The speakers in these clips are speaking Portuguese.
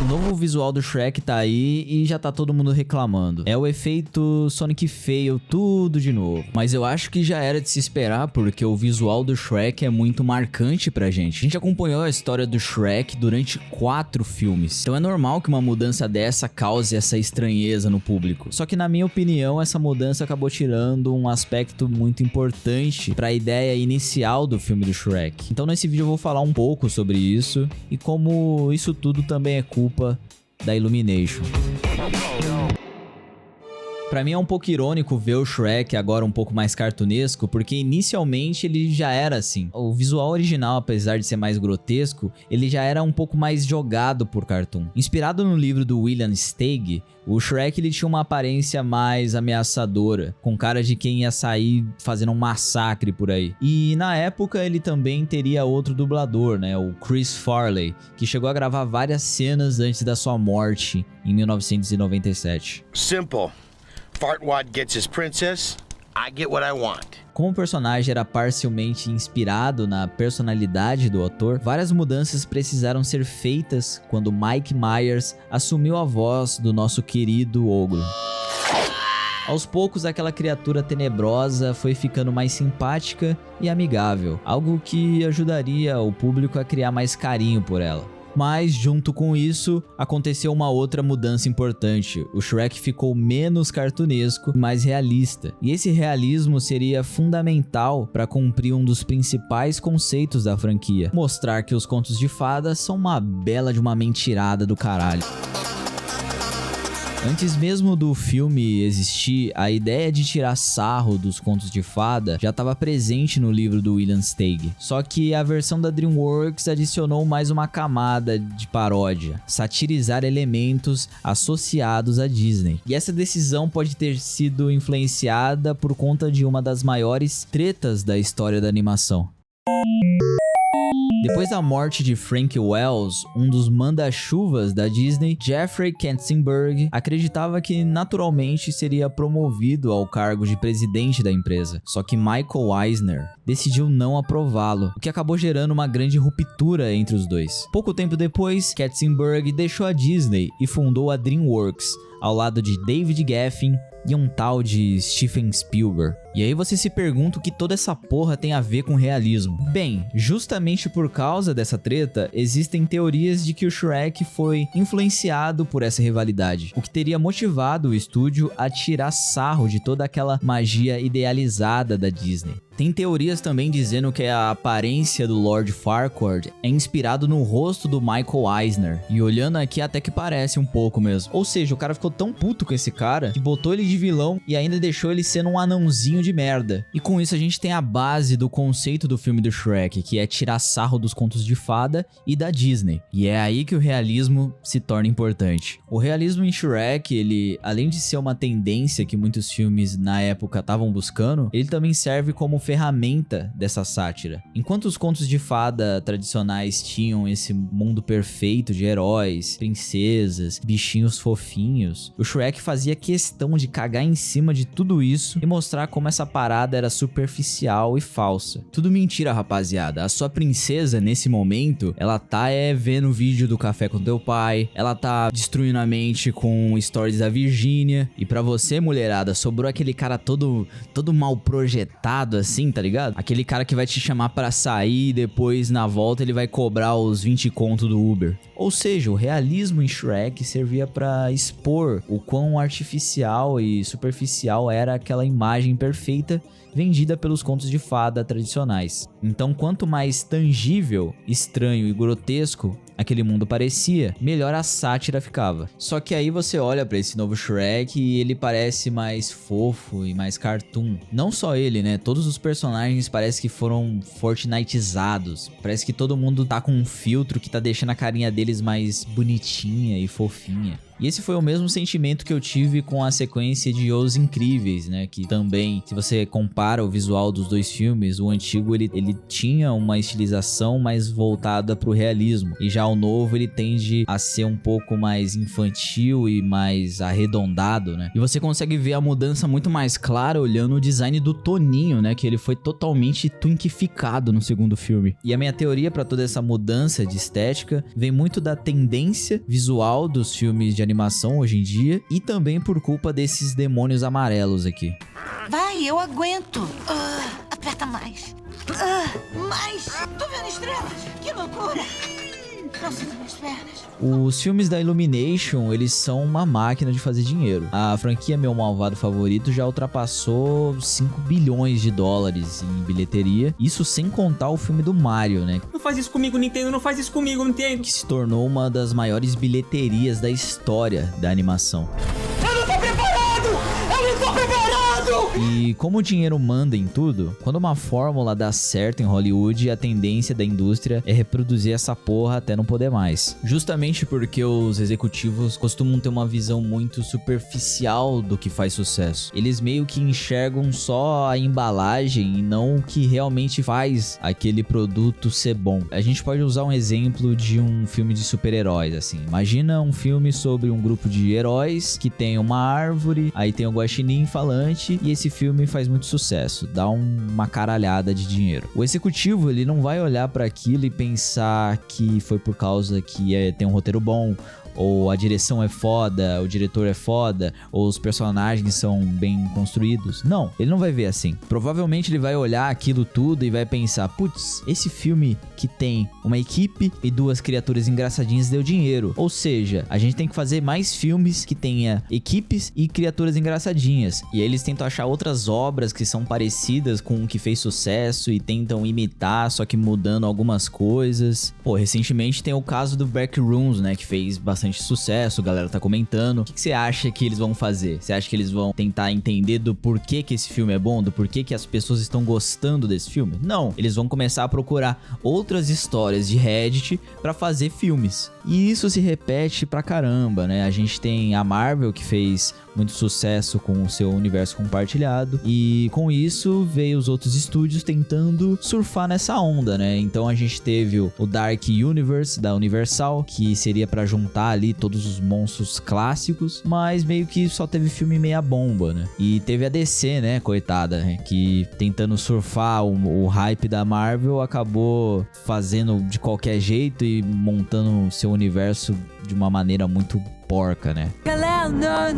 O novo visual do Shrek tá aí e já tá todo mundo reclamando. É o efeito Sonic Fail tudo de novo. Mas eu acho que já era de se esperar, porque o visual do Shrek é muito marcante pra gente. A gente acompanhou a história do Shrek durante 4 filmes. Então é normal que uma mudança dessa cause essa estranheza no público. Só que na minha opinião, essa mudança acabou tirando um aspecto muito importante pra ideia inicial do filme do Shrek. Então nesse vídeo eu vou falar um pouco sobre isso e como isso tudo também é culpa da Illumination. Pra mim é um pouco irônico ver o Shrek agora um pouco mais cartunesco, porque inicialmente ele já era assim. O visual original, apesar de ser mais grotesco, ele já era um pouco mais jogado por cartoon. Inspirado no livro do William Steig, o Shrek ele tinha uma aparência mais ameaçadora, com cara de quem ia sair fazendo um massacre por aí. E na época ele também teria outro dublador, né, o Chris Farley, que chegou a gravar várias cenas antes da sua morte em 1997. Simple. Fartwad gets his princess, I get what I want. Como o personagem era parcialmente inspirado na personalidade do autor, várias mudanças precisaram ser feitas quando Mike Myers assumiu a voz do nosso querido ogro. Aos poucos, aquela criatura tenebrosa foi ficando mais simpática e amigável, algo que ajudaria o público a criar mais carinho por ela. Mas, junto com isso, aconteceu uma outra mudança importante. O Shrek ficou menos cartunesco e mais realista. E esse realismo seria fundamental para cumprir um dos principais conceitos da franquia: mostrar que os contos de fadas são uma bela de uma mentirada do caralho. Antes mesmo do filme existir, a ideia de tirar sarro dos contos de fada já estava presente no livro do William Steig. Só que a versão da DreamWorks adicionou mais uma camada de paródia, satirizar elementos associados à Disney. E essa decisão pode ter sido influenciada por conta de uma das maiores tretas da história da animação. Depois da morte de Frank Wells, um dos manda-chuvas da Disney, Jeffrey Katzenberg acreditava que naturalmente seria promovido ao cargo de presidente da empresa. Só que Michael Eisner decidiu não aprová-lo, o que acabou gerando uma grande ruptura entre os dois. Pouco tempo depois, Katzenberg deixou a Disney e fundou a DreamWorks, ao lado de David Geffen e um tal de Steven Spielberg. E aí você se pergunta o que toda essa porra tem a ver com realismo. Bem, justamente por causa dessa treta, existem teorias de que o Shrek foi influenciado por essa rivalidade, o que teria motivado o estúdio a tirar sarro de toda aquela magia idealizada da Disney. Tem teorias também dizendo que a aparência do Lord Farquaad é inspirado no rosto do Michael Eisner. E olhando aqui até que parece um pouco mesmo. Ou seja, o cara ficou tão puto com esse cara que botou ele de vilão e ainda deixou ele sendo um anãozinho de merda. E com isso a gente tem a base do conceito do filme do Shrek, que é tirar sarro dos contos de fada e da Disney. E é aí que o realismo se torna importante. O realismo em Shrek, ele, além de ser uma tendência que muitos filmes na época estavam buscando, ele também serve como ferramenta dessa sátira. Enquanto os contos de fada tradicionais tinham esse mundo perfeito de heróis, princesas, bichinhos fofinhos, o Shrek fazia questão de cagar em cima de tudo isso e mostrar como essa parada era superficial e falsa. Tudo mentira, rapaziada. A sua princesa, nesse momento, ela tá vendo o vídeo do Café com Teu Pai, ela tá destruindo a mente com stories da Virgínia, e pra você, mulherada, sobrou aquele cara todo mal projetado assim, tá ligado? Aquele cara que vai te chamar pra sair e depois na volta ele vai cobrar os 20 conto do Uber. Ou seja, o realismo em Shrek servia pra expor o quão artificial e superficial era aquela imagem perfeita vendida pelos contos de fada tradicionais. Então, quanto mais tangível, estranho e grotesco aquele mundo parecia, melhor a sátira ficava. Só que aí você olha pra esse novo Shrek e ele parece mais fofo e mais cartoon. Não só ele, né? Todos os personagens parece que foram Fortniteizados. Parece que todo mundo tá com um filtro que tá deixando a carinha deles mais bonitinha e fofinha. E esse foi o mesmo sentimento que eu tive com a sequência de Os Incríveis, né? Que também, se você compara o visual dos dois filmes, o antigo ele tinha uma estilização mais voltada pro realismo. E já o novo ele tende a ser um pouco mais infantil e mais arredondado, né? E você consegue ver a mudança muito mais clara olhando o design do Toninho, né? Que ele foi totalmente twinkificado no segundo filme. E a minha teoria pra toda essa mudança de estética vem muito da tendência visual dos filmes de animação hoje em dia e também por culpa desses demônios amarelos aqui. Vai, eu aguento. Aperta mais. Mais. Tô vendo estrelas. Que loucura. Não sinto minhas pernas. Os filmes da Illumination, eles são uma máquina de fazer dinheiro. A franquia Meu Malvado Favorito já ultrapassou 5 bilhões de dólares em bilheteria. Isso sem contar o filme do Mario, né? Não faz isso comigo, Nintendo. Não faz isso comigo, Nintendo. Que se tornou uma das maiores bilheterias da história da animação. Eu não tô preparado! Eu não tô preparado! E como o dinheiro manda em tudo, quando uma fórmula dá certo em Hollywood, a tendência da indústria é reproduzir essa porra até não poder mais. Justamente porque os executivos costumam ter uma visão muito superficial do que faz sucesso. Eles meio que enxergam só a embalagem e não o que realmente faz aquele produto ser bom. A gente pode usar um exemplo de um filme de super-heróis, assim. Imagina um filme sobre um grupo de heróis que tem uma árvore, aí tem o guaxinim falante e esse filme faz muito sucesso, dá uma caralhada de dinheiro. O executivo, ele não vai olhar para aquilo e pensar que foi por causa que tem um roteiro bom, ou a direção é foda, o diretor é foda, ou os personagens são bem construídos. Não, ele não vai ver assim. Provavelmente ele vai olhar aquilo tudo e vai pensar, putz, esse filme que tem uma equipe e duas criaturas engraçadinhas deu dinheiro. Ou seja, a gente tem que fazer mais filmes que tenha equipes e criaturas engraçadinhas. E aí eles tentam achar outras obras que são parecidas com o que fez sucesso e tentam imitar, só que mudando algumas coisas. Pô, recentemente tem o caso do Backrooms, né, que fez bastante sucesso, a galera tá comentando. O que você acha que eles vão fazer? Você acha que eles vão tentar entender do porquê que esse filme é bom, do porquê que as pessoas estão gostando desse filme? Não, eles vão começar a procurar outras histórias de Reddit pra fazer filmes. E isso se repete pra caramba, né? A gente tem a Marvel, que fez muito sucesso com o seu universo compartilhado, e com isso veio os outros estúdios tentando surfar nessa onda, né? Então a gente teve o Dark Universe da Universal, que seria pra juntar ali todos os monstros clássicos, mas meio que só teve filme meia bomba, né? E teve a DC, né, coitada, né? Que tentando surfar o hype da Marvel, acabou fazendo de qualquer jeito e montando seu universo de uma maneira muito porca, né?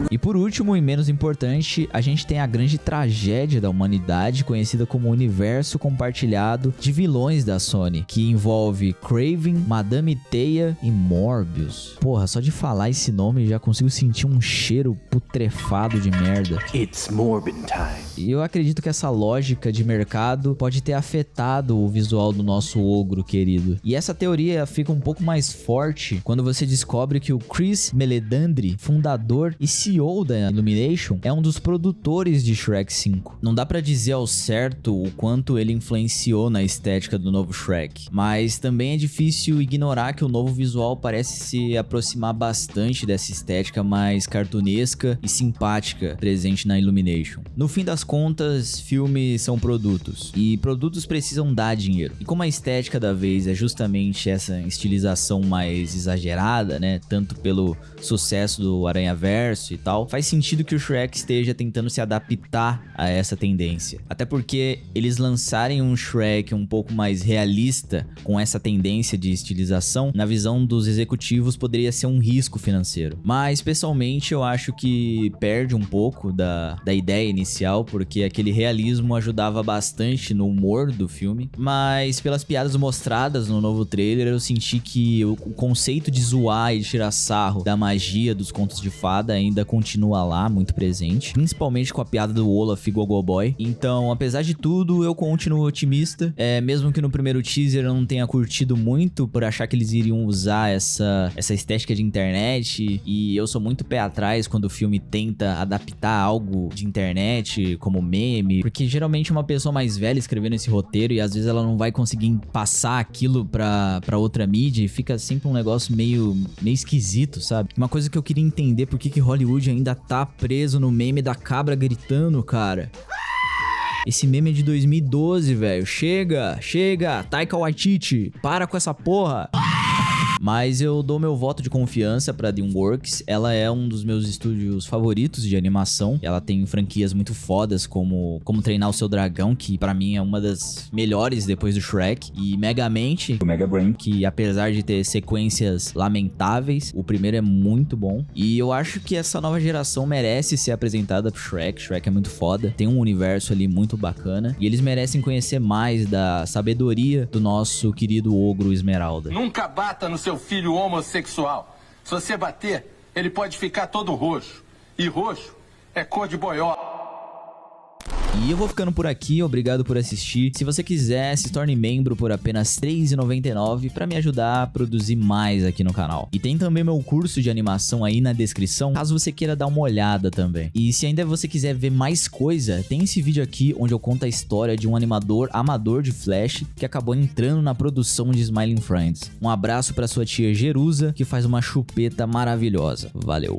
E por último e menos importante, a gente tem a grande tragédia da humanidade, conhecida como universo compartilhado de vilões da Sony, que envolve Kraven, Madame Teia e Morbius. Porra, só de falar esse nome já consigo sentir um cheiro putrefado de merda. It's Morbin time. E eu acredito que essa lógica de mercado pode ter afetado o visual do nosso ogro querido. E essa teoria fica um pouco mais forte quando você descobre que o Chris Meledandri, fundador e CEO da Illumination, é um dos produtores de Shrek 5. Não dá pra dizer ao certo o quanto ele influenciou na estética do novo Shrek, mas também é difícil ignorar que o novo visual parece se aproximar bastante dessa estética mais cartunesca e simpática presente na Illumination. No fim das contas, filmes são produtos, e produtos precisam dar dinheiro. E como a estética da vez é justamente essa estilização mais exagerada, né, tanto pelo sucesso do Aranhaverso e tal, faz sentido que o Shrek esteja tentando se adaptar a essa tendência. Até porque eles lançarem um Shrek um pouco mais realista com essa tendência de estilização, na visão dos executivos poderia ser um risco financeiro. Mas pessoalmente eu acho que perde um pouco da ideia inicial, porque aquele realismo ajudava bastante no humor do filme. Mas pelas piadas mostradas no novo trailer, eu senti que o conceito de zoar e tirar sarro da magia dos contos de fadas fada ainda continua lá, muito presente, principalmente com a piada do Olaf e Gogoboy. Então, apesar de tudo, eu continuo otimista, mesmo que no primeiro teaser eu não tenha curtido muito por achar que eles iriam usar essa estética de internet, e eu sou muito pé atrás quando o filme tenta adaptar algo de internet como meme, porque geralmente uma pessoa mais velha escrevendo esse roteiro e às vezes ela não vai conseguir passar aquilo pra outra mídia e fica sempre um negócio meio esquisito, sabe? Uma coisa que eu queria entender, por que Hollywood ainda tá preso no meme da cabra gritando, cara? Esse meme é de 2012, velho. Chega, Taika Waititi, para com essa porra. Mas eu dou meu voto de confiança pra DreamWorks. Ela é um dos meus estúdios favoritos de animação. Ela tem franquias muito fodas como Treinar o Seu Dragão, que pra mim é uma das melhores depois do Shrek. E Megamente, o Mega Brain, que apesar de ter sequências lamentáveis, o primeiro é muito bom. E eu acho que essa nova geração merece ser apresentada pro Shrek. Shrek é muito foda, tem um universo ali muito bacana. E eles merecem conhecer mais da sabedoria do nosso querido ogro Esmeralda. Nunca bata no seu filho homossexual. Se você bater, ele pode ficar todo roxo. E roxo é cor de boiola. E eu vou ficando por aqui, obrigado por assistir. Se você quiser, se torne membro por apenas R$ 3,99 para me ajudar a produzir mais aqui no canal. E tem também meu curso de animação aí na descrição, caso você queira dar uma olhada também. E se ainda você quiser ver mais coisa, tem esse vídeo aqui onde eu conto a história de um animador amador de Flash que acabou entrando na produção de Smiling Friends. Um abraço para sua tia Jerusa, que faz uma chupeta maravilhosa. Valeu!